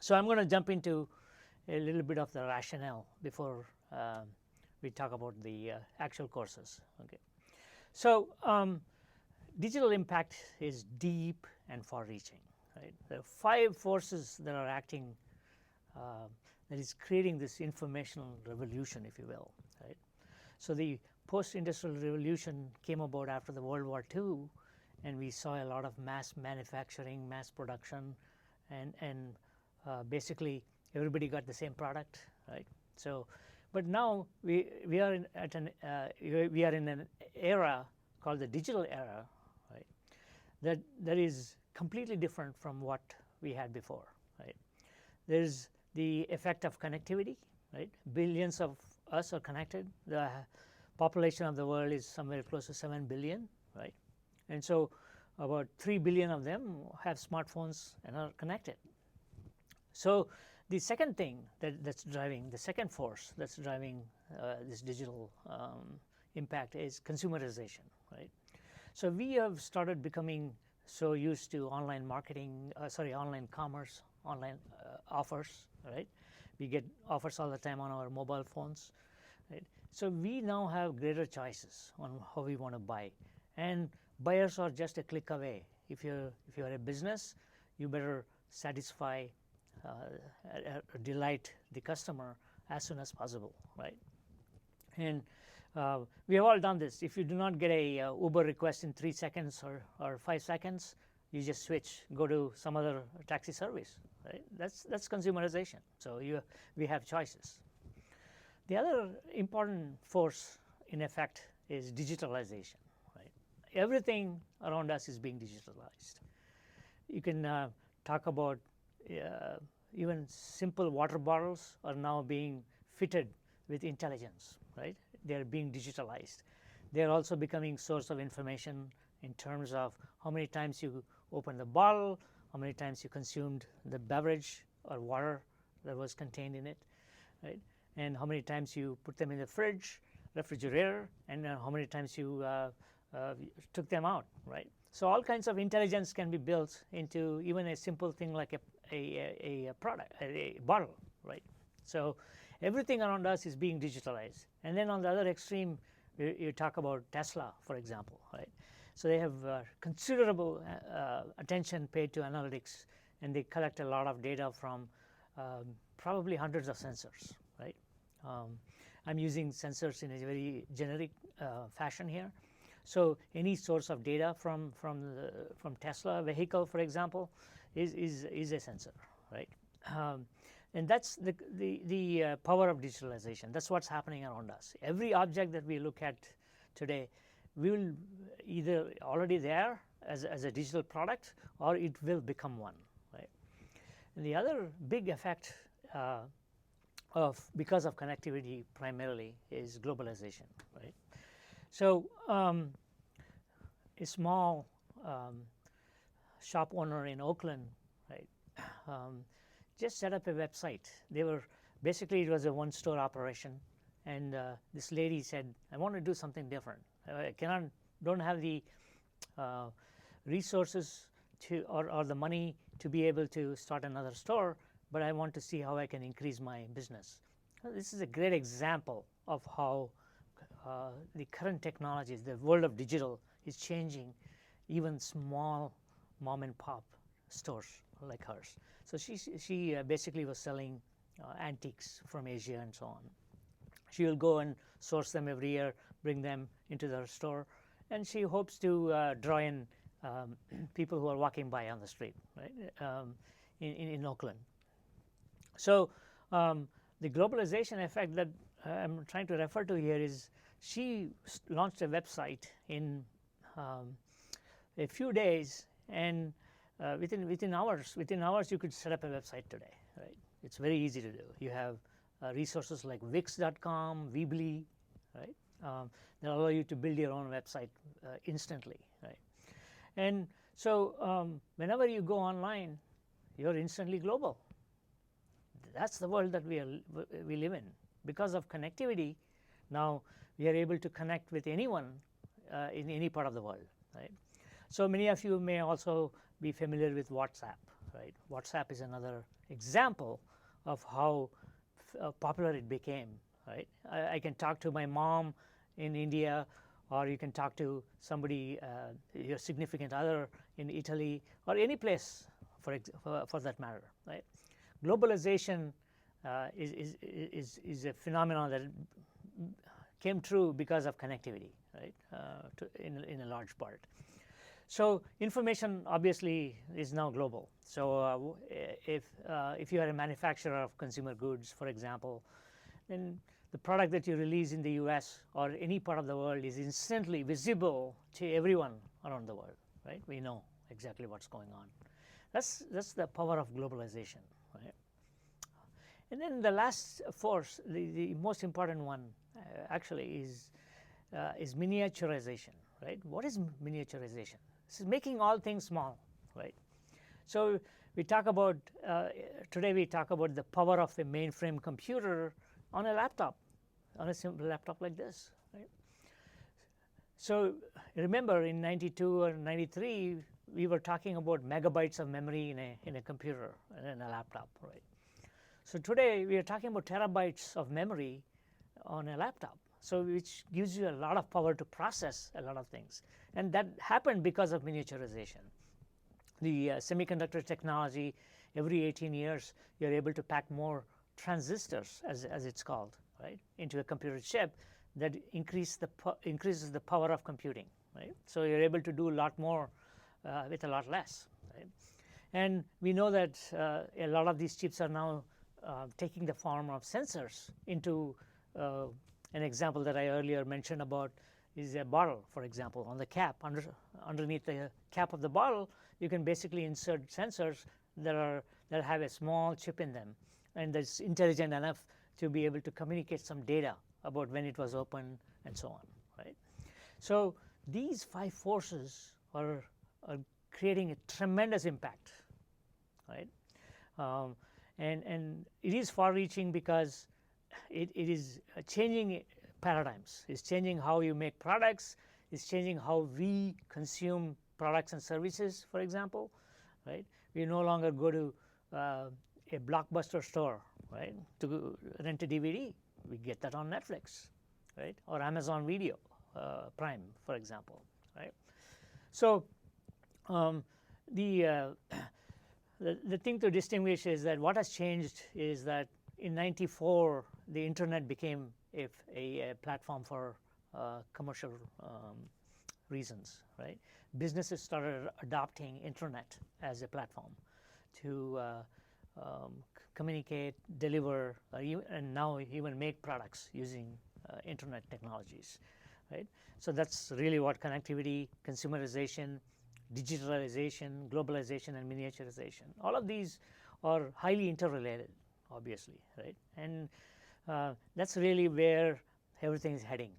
So I'm going to jump into a little bit of the rationale before we talk about the actual courses. Okay. So digital impact is deep and far-reaching. Right? There are 5 forces that are acting, that is creating this informational revolution, if you will. Right? So the post-industrial revolution came about after the World War II, and we saw a lot of mass manufacturing, mass production, and basically everybody got the same product, right? So, but now we are in an era called the digital era, right? That is completely different from what we had before, right? There's the effect of connectivity, right? Billions of us are connected. The population of the world is somewhere close to 7 billion, right? And so about 3 billion of them have smartphones and are connected. So the second thing that's driving, the second force that's driving this digital impact is consumerization, right? So we have started becoming so used to online marketing, online commerce, online offers, right? We get offers all the time on our mobile phones, right? So we now have greater choices on how we want to buy, and buyers are just a click away. If you're a business, you better satisfy, delight the customer as soon as possible, right? And we have all done this. If you do not get a Uber request in 3 seconds or 5 seconds, you just switch, go to some other taxi service, right? That's consumerization. So we have choices. The other important force in effect is digitalization, right? Everything around us is being digitalized. You can talk about even simple water bottles are now being fitted with intelligence, right? They are being digitalized. They are also becoming source of information in terms of how many times you opened the bottle, how many times you consumed the beverage or water that was contained in it, right? And how many times you put them in the refrigerator, and how many times you took them out, right? So all kinds of intelligence can be built into even a simple thing like a product, a bottle, right? So everything around us is being digitalized. And then on the other extreme, you talk about Tesla, for example, right? So they have considerable attention paid to analytics, and they collect a lot of data from probably hundreds of sensors, right? I'm using sensors in a very generic fashion here. So any source of data from Tesla vehicle, for example, is a sensor, right? And that's the power of digitalization. That's what's happening around us. Every object that we look at today will either already there as a digital product, or it will become one, right? And the other big effect because of connectivity primarily is globalization, right? So a small shop owner in Oakland, right, just set up a website. Basically it was a one-store operation, and this lady said, I want to do something different. I don't have the resources or the money to be able to start another store, but I want to see how I can increase my business. This is a great example of how the current technologies, the world of digital, is changing even small mom and pop stores like hers. So she basically was selling antiques from Asia and so on. She will go and source them every year, bring them into their store, and she hopes to draw in people who are walking by on the street, right, in Oakland. So the globalization effect that I'm trying to refer to here is she launched a website in a few days, and within hours you could set up a website today, right? It's very easy to do. You have resources like Wix.com, Weebly, right? That allow you to build your own website instantly, right? And so whenever you go online, you're instantly global. That's the world that we live in. Because of connectivity, now we are able to connect with anyone in any part of the world, right? So many of you may also be familiar with WhatsApp, right? WhatsApp is another example of how popular it became, right? I can talk to my mom in India, or you can talk to somebody, your significant other in Italy, or any place for that matter, right? Globalization is a phenomenon that came true because of connectivity, right? In a large part. So information obviously is now global. So if you are a manufacturer of consumer goods, for example, then the product that you release in the US or any part of the world is instantly visible to everyone around the world, right? We know exactly what's going on. That's the power of globalization, right? And then the last force, the most important one, actually is miniaturization, right? What is miniaturization? This is making all things small, right? So we talk about today we talk about the power of a mainframe computer on a laptop, on a simple laptop like this, right? So remember, in 92 or 93, we were talking about megabytes of memory in a computer and in a laptop, right? So today we are talking about terabytes of memory on a laptop, so which gives you a lot of power to process a lot of things, and that happened because of miniaturization. The semiconductor technology, every 18 years you're able to pack more transistors, as it's called, right, into a computer chip that increases the power of computing, right? So you're able to do a lot more with a lot less, right? And we know that a lot of these chips are now taking the form of sensors into an example that I earlier mentioned about is a bottle, for example. On the cap, underneath the cap of the bottle, you can basically insert sensors that have a small chip in them, and that's intelligent enough to be able to communicate some data about when it was open and so on, right? So these 5 forces are creating a tremendous impact, right? And it is far-reaching because it is changing paradigms. It's changing how you make products. It's changing how we consume products and services, for example, right? We no longer go to a Blockbuster store, right, to rent a DVD. We get that on Netflix, right, or Amazon Video Prime, for example, right? So the thing to distinguish is that what has changed is that in '94 the internet became a platform for commercial reasons, right? Businesses started adopting internet as a platform to communicate, deliver, and now even make products using internet technologies, right? So that's really what connectivity, consumerization, digitalization, globalization, and miniaturization, all of these are highly interrelated, obviously, right? And that's really where everything is heading.